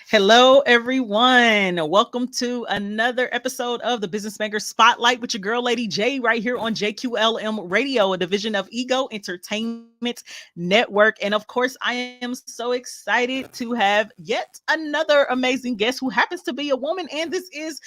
Hello, everyone. Welcome to another episode of the Business Maker Spotlight with your girl, Lady J, right here on JQLM Radio, a division of Ego Entertainment Network. And of course, I am so excited to have yet another amazing guest who happens to be a woman, and this is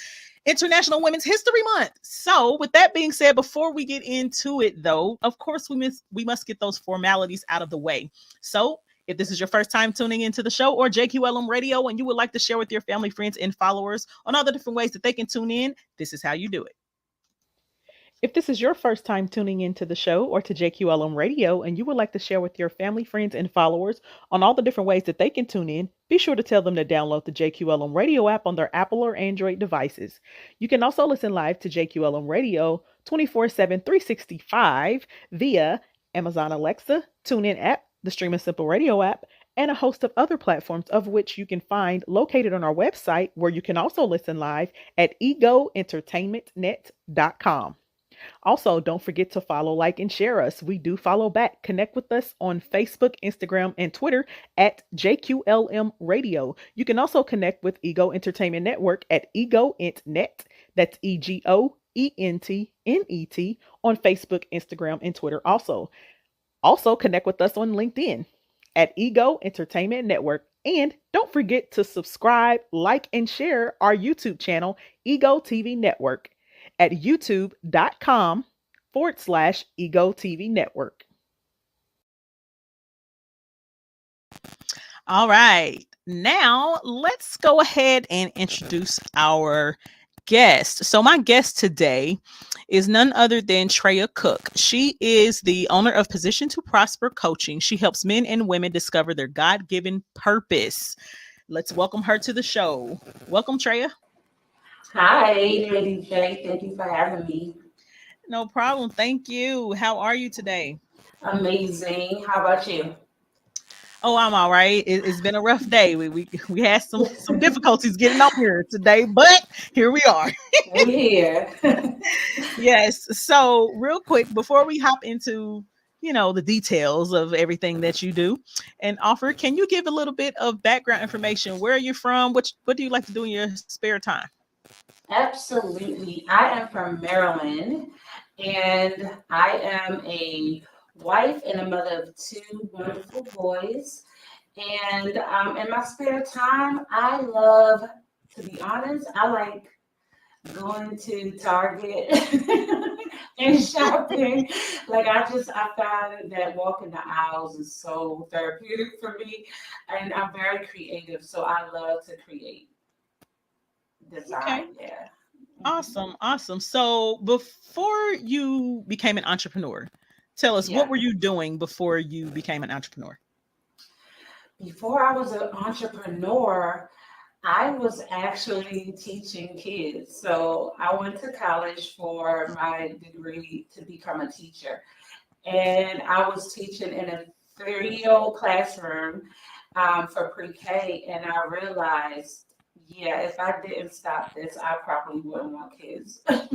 International Women's History Month. So, with that being said, before we get into it, though, of course, we must get those formalities out of the way. So, if this is your first time tuning into the show or JQLM Radio and you would like to share with your family, friends, and followers on all the different ways that they can tune in, this is how you do it. If this is your first time tuning into the show or to JQLM Radio and you would like to share with your family, friends, and followers on all the different ways that they can tune in, be sure to tell them to download the JQLM Radio app on their Apple or Android devices. You can also listen live to JQLM Radio 24/7, 365 via Amazon Alexa, TuneIn app, the Stream and Simple Radio app, and a host of other platforms of which you can find located on our website, where you can also listen live at egoentertainmentnet.com. Also, don't forget to follow, like, and share us. We do follow back. Connect with us on Facebook, Instagram, and Twitter at JQLM Radio. You can also connect with Ego Entertainment Network at EgoEntNet. That's EgoEntNet on Facebook, Instagram, and Twitter also. Also, connect with us on LinkedIn at Ego Entertainment Network. And don't forget to subscribe, like, and share our YouTube channel, Ego TV Network, at youtube.com/Ego TV Network. All right. Now, let's go ahead and introduce our guest. So my guest today is none other than Treya Cook. She is the owner of Position to Prosper Coaching. She helps men and women discover their God-given purpose. Let's welcome her to the show. Welcome, Treya. Hi, Lady J. Thank you for having me. No problem. Thank you. How are you today? Amazing. How about you? Oh, I'm all right. It's been a rough day. We had some difficulties getting up here today, but here we are. We're here. Yes. So real quick, before we hop into, the details of everything that you do and offer, can you give a little bit of background information? Where are you from? What do you like to do in your spare time? Absolutely. I am from Maryland, and I am a wife and a mother of two wonderful boys. And in my spare time, I love, to be honest, I like going to Target and shopping. Like I found that walking the aisles is so therapeutic for me, and I'm very creative, so I love to create. Design. Okay. Yeah. Awesome. So before you became an entrepreneur, tell us, what were you doing before you became an entrepreneur? Before I was an entrepreneur, I was actually teaching kids. So I went to college for my degree to become a teacher. And I was teaching in a 3-year classroom for pre-K. And I realized, if I didn't stop this, I probably wouldn't want kids. I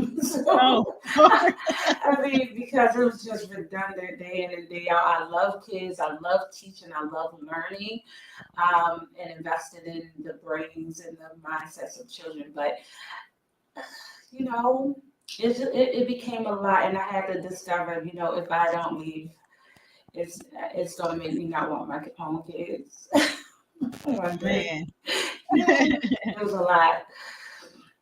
mean, because it was just redundant day in and day out. I love kids. I love teaching. I love learning, and investing in the brains and the mindsets of children. But, it became a lot, and I had to discover, if I don't leave, it's going to make me not want my own kids. Man. It was a lot.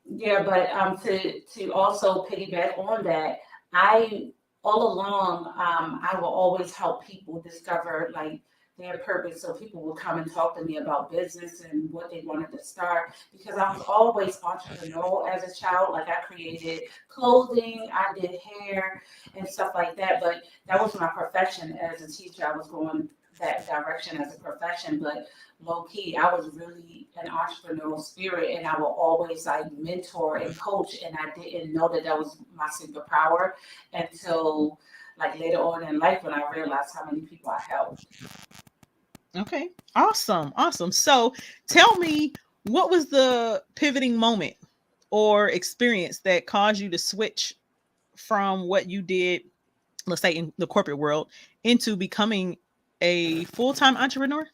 Yeah, but to also piggyback on that, I all along I will always help people discover like their purpose. So people will come and talk to me about business and what they wanted to start, because I was always entrepreneurial as a child. Like I created clothing, I did hair and stuff like that. But that was my profession as a teacher. I was going that direction as a profession, but low key, I was really an entrepreneurial spirit, and I will always like mentor and coach. And I didn't know that was my superpower until like later on in life when I realized how many people I helped. Okay, awesome. So tell me, What was the pivoting moment or experience that caused you to switch from what you did, let's say in the corporate world, into becoming a full-time entrepreneur?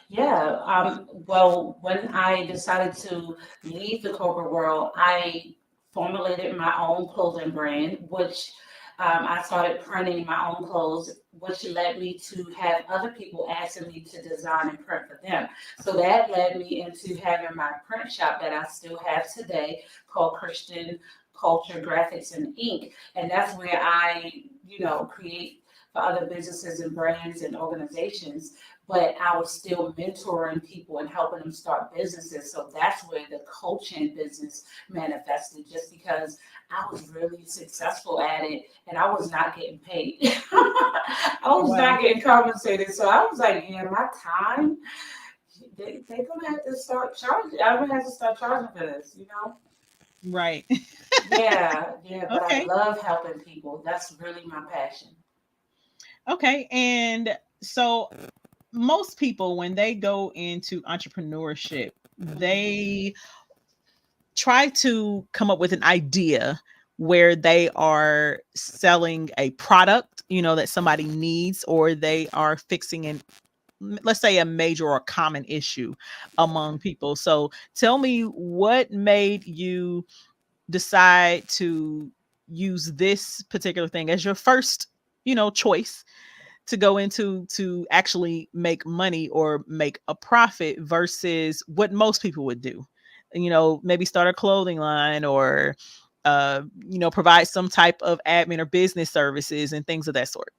Yeah. Well, when I decided to leave the corporate world, I formulated my own clothing brand, which I started printing my own clothes, which led me to have other people asking me to design and print for them. So that led me into having my print shop that I still have today called Christian Culture Graphics and Ink. And that's where I, create for other businesses and brands and organizations, but I was still mentoring people and helping them start businesses. So that's where the coaching business manifested, just because I was really successful at it and I was not getting paid. I was Wow. not getting compensated. So I was like, yeah, my time, they're going to have to start charging. I'm going to have to start charging for this. Right. Yeah, but I Okay. love helping people. That's really my passion. Okay. And so most people, when they go into entrepreneurship, Mhm. they try to come up with an idea where they are selling a product, that somebody needs, or they are fixing an, let's say, a major or common issue among people. So tell me, what made you decide to use this particular thing as your first, choice to go into to actually make money or make a profit versus what most people would do. Maybe start a clothing line or provide some type of admin or business services and things of that sort.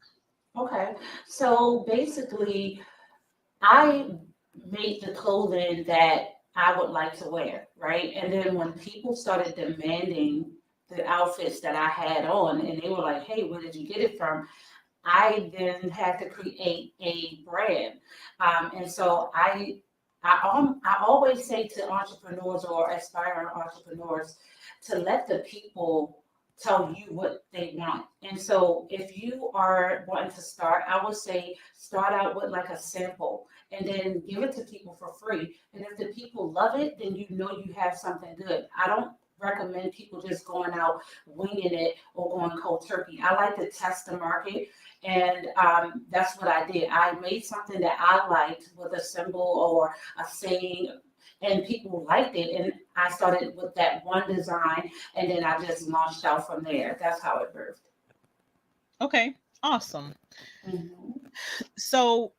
Okay. So basically, I made the clothing that I would like to wear, right? And then when people started demanding the outfits that I had on, and they were like, "Hey, where did you get it from?" I then had to create a brand, and so I always say to entrepreneurs or aspiring entrepreneurs to let the people tell you what they want. And so if you are wanting to start, I would say start out with like a sample and then give it to people for free. And if the people love it, then you know you have something good. I don't recommend people just going out winging it or going cold turkey. I like to test the market, and that's what I did. I made something that I liked with a symbol or a saying, and people liked it. And I started with that one design, and then I just launched out from there. That's how it birthed. Okay, awesome. Mhm. So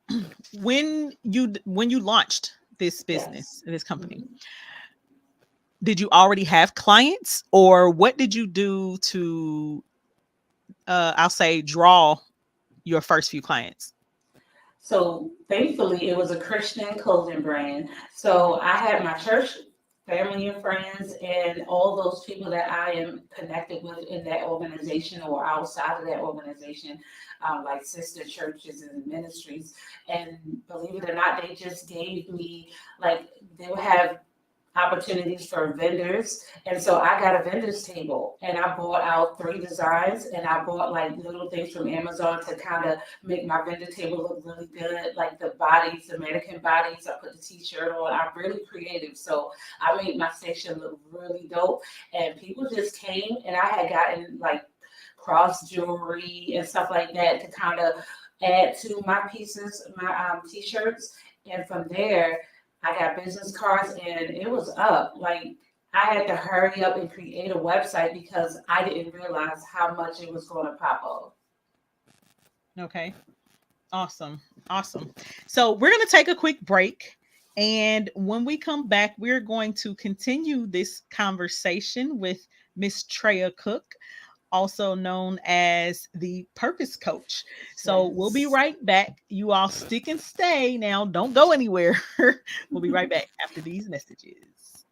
when you launched this business, Yes. this company, Mhm. did you already have clients, or what did you do to I'll say draw your first few clients? So thankfully, it was a Christian clothing brand. So I had my church family and friends and all those people that I am connected with in that organization or outside of that organization, like sister churches and ministries. And believe it or not, they just gave me, like, they would have opportunities for vendors. And so I got a vendors table and I bought out 3 designs, and I bought like little things from Amazon to kind of make my vendor table look really good. Like the bodies, the mannequin bodies, I put the t-shirt on. I'm really creative. So I made my section look really dope. And people just came, and I had gotten like cross jewelry and stuff like that to kind of add to my pieces, my t-shirts. And from there, I got business cards, and it was up. Like I had to hurry up and create a website because I didn't realize how much it was going to pop up. Okay, awesome, awesome. So we're going to take a quick break, and when we come back, we're going to continue this conversation with Miss Treya Cook, also known as the Purpose Coach. So we'll be Yes. right back. You all stick and stay now. Don't go anywhere. We'll be right back after these messages.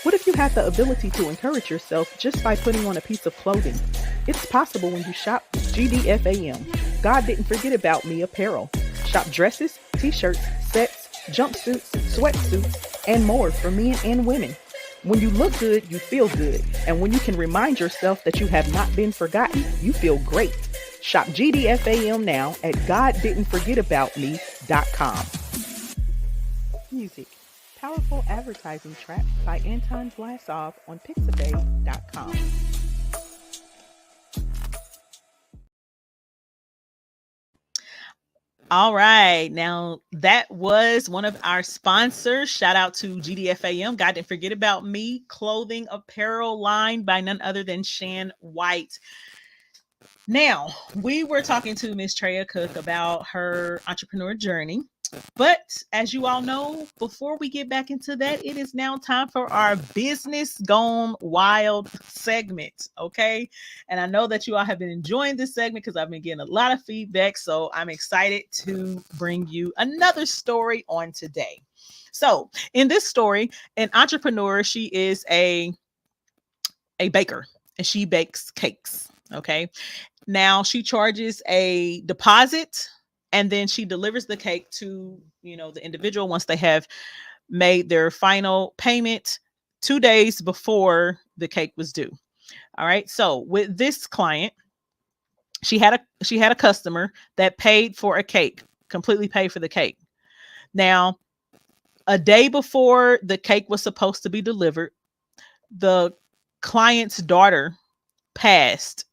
What if you had the ability to encourage yourself just by putting on a piece of clothing? It's possible when you shop GDFAM. God Didn't Forget About Me apparel. Shop dresses, t-shirts, sets, jumpsuits, sweatsuits, and more for men and women. When you look good, you feel good. And when you can remind yourself that you have not been forgotten, you feel great. Shop GDFAM now at goddidn'tforgetaboutme.com. Music. Powerful Advertising Trap by Anton Vlasov on Pixabay.com. All right. Now, that was one of our sponsors. Shout out to GDFAM. God didn't forget about me. Clothing apparel line by none other than Shan White. Now, we were talking to Miss Treya Cook about her entrepreneur journey. But as you all know, before we get back into that, it is now time for our business gone wild segment. Okay. And I know that you all have been enjoying this segment because I've been getting a lot of feedback. So I'm excited to bring you another story on today. So in this story, an entrepreneur, she is a baker and she bakes cakes. Okay. Now she charges a deposit and then she delivers the cake to, the individual once they have made their final payment 2 days before the cake was due. All right. So with this client, she had a customer that paid for a cake, completely paid for the cake. Now, a day before the cake was supposed to be delivered, the client's daughter passed.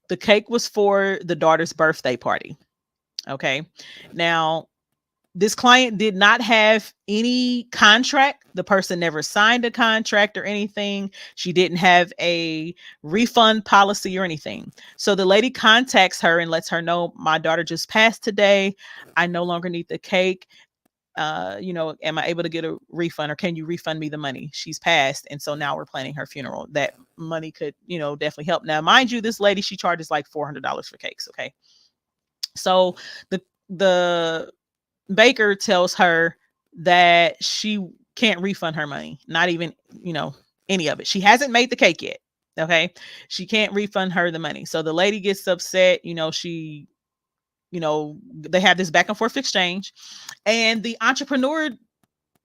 The cake was for the daughter's birthday party. Okay. Now, this client did not have any contract. The person never signed a contract or anything. She didn't have a refund policy or anything. So the lady contacts her and lets her know, my daughter just passed today. I no longer need the cake. Am I able to get a refund or can you refund me the money? She's passed. And so now we're planning her funeral. That money could, definitely help. Now, mind you, this lady, she charges like $400 for cakes. Okay. So the baker tells her that she can't refund her money, not even, any of it. She hasn't made the cake yet. Okay. She can't refund her the money. So the lady gets upset, they have this back and forth exchange. And the entrepreneur,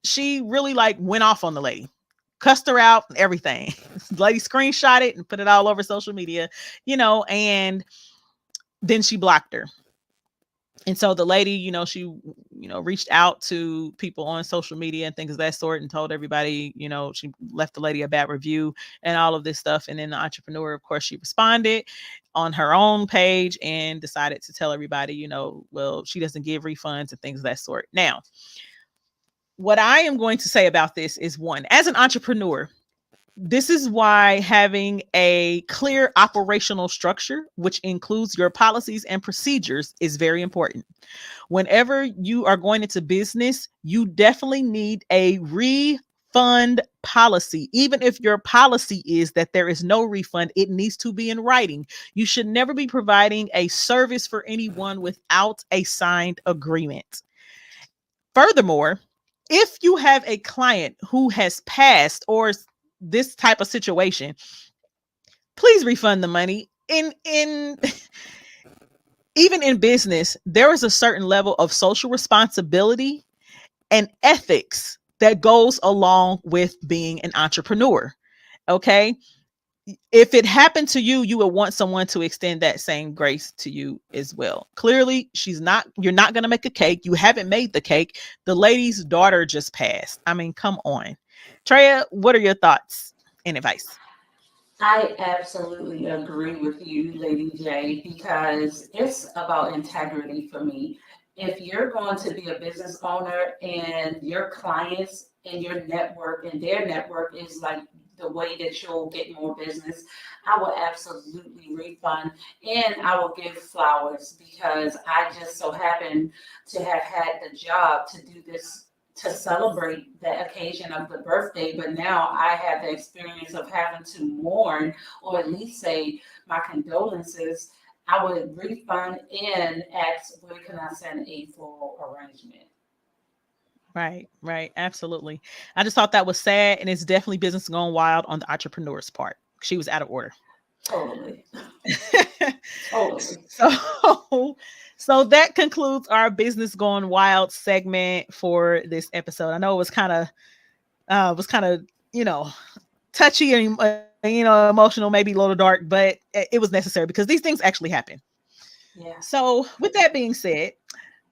she really like went off on the lady, cussed her out and everything. The lady screenshot it and put it all over social media, and then she blocked her. And so the lady, she, reached out to people on social media and things of that sort and told everybody, she left the lady a bad review and all of this stuff. And then the entrepreneur, of course, she responded on her own page and decided to tell everybody, well, she doesn't give refunds and things of that sort. Now, what I am going to say about this is, one, as an entrepreneur, this is why having a clear operational structure, which includes your policies and procedures, is very important. Whenever you are going into business, you definitely need a refund policy. Even if your policy is that there is no refund, it needs to be in writing. You should never be providing a service for anyone without a signed agreement. Furthermore, if you have a client who has passed or this type of situation, please refund the money. In even in business, there is a certain level of social responsibility and ethics that goes along with being an entrepreneur. Okay. If it happened to you, you would want someone to extend that same grace to you as well. Clearly, you're not going to make a cake. You haven't made the cake. The lady's daughter just passed. I mean, come on. Treya, what are your thoughts and advice? I absolutely agree with you, Lady J, because it's about integrity for me. If you're going to be a business owner and your clients and your network and their network is like the way that you'll get more business, I will absolutely refund and I will give flowers because I just so happen to have had the job to do this to celebrate the occasion of the birthday, but now I have the experience of having to mourn or at least say my condolences. I would refund and ask where can I send a full arrangement. Right. Absolutely. I just thought that was sad. And it's definitely business going wild on the entrepreneur's part. She was out of order. Totally. Totally. So, so that concludes our business going wild segment for this episode. I know it was kind of, touchy and, emotional, maybe a little dark, but it was necessary because these things actually happen. Yeah. So with that being said,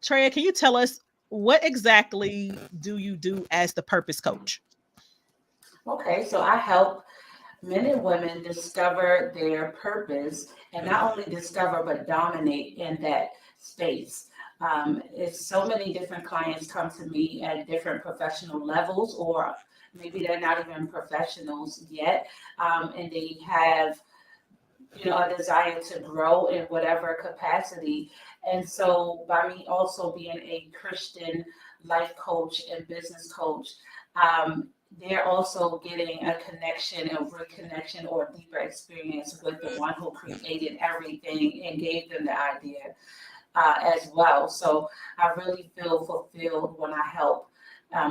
Treya, can you tell us what exactly do you do as the purpose coach? Okay, so I help men and women discover their purpose and not only discover but dominate in that space. It's so many different clients come to me at different professional levels, or maybe they're not even professionals yet, and they have a desire to grow in whatever capacity. And so, by me also being a Christian life coach and business coach, um, they're also getting a connection, a reconnection, or deeper experience with the one who created everything and gave them the idea as well. So, I really feel fulfilled when I help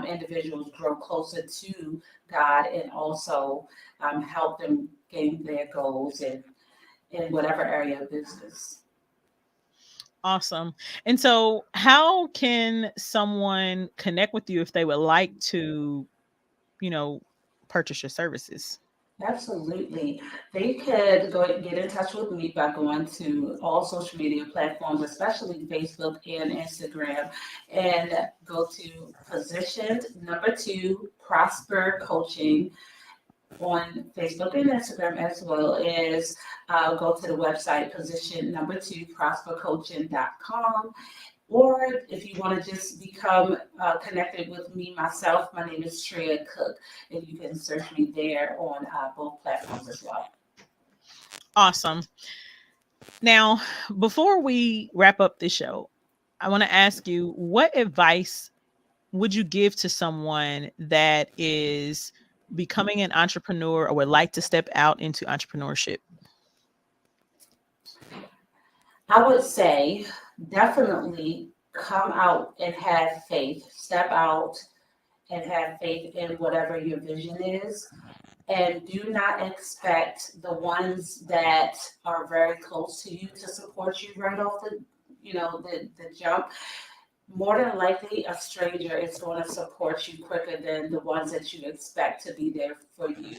individuals grow closer to God and also help them gain their goals and in whatever area of business. Awesome. And so, how can someone connect with you if they would like to, you know, purchase your services? Absolutely. They could go and get in touch with me by going to all social media platforms, especially Facebook and Instagram, and go to positioned number two prosper coaching on Facebook and Instagram, as well as go to the website position number two prospercoaching.com. Or if you want to just become connected with me myself, my name is Treya Cook, and you can search me there on both platforms as well. Awesome. Now, before we wrap up this show, I want to ask you, what advice would you give to someone that is becoming an entrepreneur or would like to step out into entrepreneurship? I would say definitely come out and have faith. Step out and have faith in whatever your vision is. And do not expect the ones that are very close to you to support you right off the jump. More than likely, a stranger is going to support you quicker than the ones that you expect to be there for you.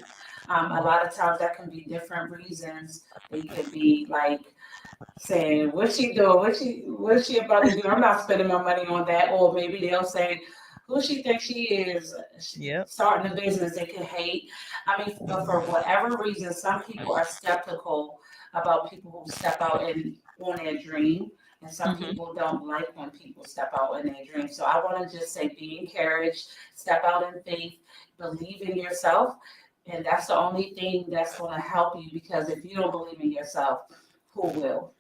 A lot of times that can be different reasons. They could be like saying, "What's she doing? What's she about to do? I'm not spending my money on that." Or maybe they'll say, "Who she thinks she is? Yep. Starting a business." They can hate. I mean, for whatever reason, some people are skeptical about people who step out and on their dream. And some Mhm. people don't like when people step out in their dream. So I want to just say be encouraged, step out in faith, believe in yourself. And that's the only thing that's going to help you, because if you don't believe in yourself, who will?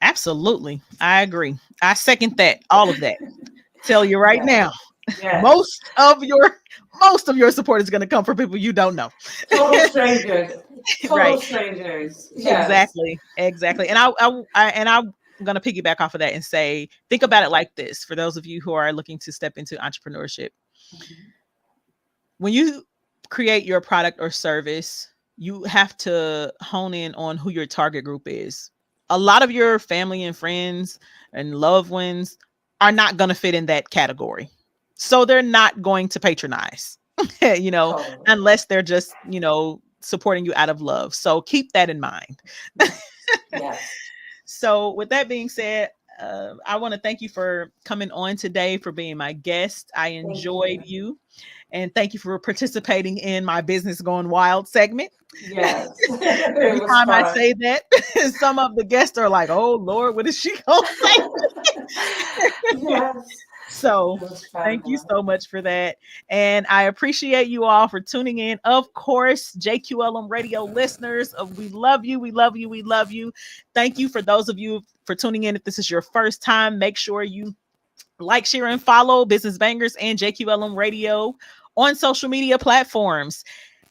Absolutely. I agree. I second that. All of that. Tell you right Yes, now, yes. most of your support is going to come from people you don't know. Total strangers. Total Right. strangers. Yes. Exactly. Exactly. And I'm going to piggyback off of that and say, think about it like this. For those of you who are looking to step into entrepreneurship, Mhm. when you create your product or service, you have to hone in on who your target group is. A lot of your family and friends and loved ones are not going to fit in that category. So they're not going to patronize, you know, Totally. unless they're just, supporting you out of love. So keep that in mind. Yes. Yes. So, with that being said, I want to thank you for coming on today, for being my guest. I Thank enjoyed you. you. And thank you for participating in my Business Gone Wild segment. Yes. It Every was time I fun. say that, some of the guests are like, oh, Lord, what is she going to say? Yes. So, It was fun thank you though. so much for that. And I appreciate you all for tuning in. Of course, JQLM radio listeners, we love you. We love you. We love you. Thank you for those of you for tuning in. If this is your first time, make sure you like, share, and follow Business Bangers and JQLM Radio on social media platforms.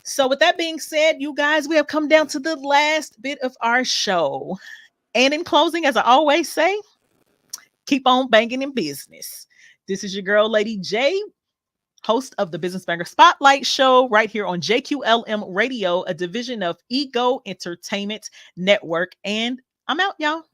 So, with that being said, you guys, we have come down to the last bit of our show. And in closing, as I always say, keep on banging in business. This is your girl, Lady J, host of the Business Banger Spotlight Show right here on JQLM Radio, a division of Ego Entertainment Network. And I'm out, y'all.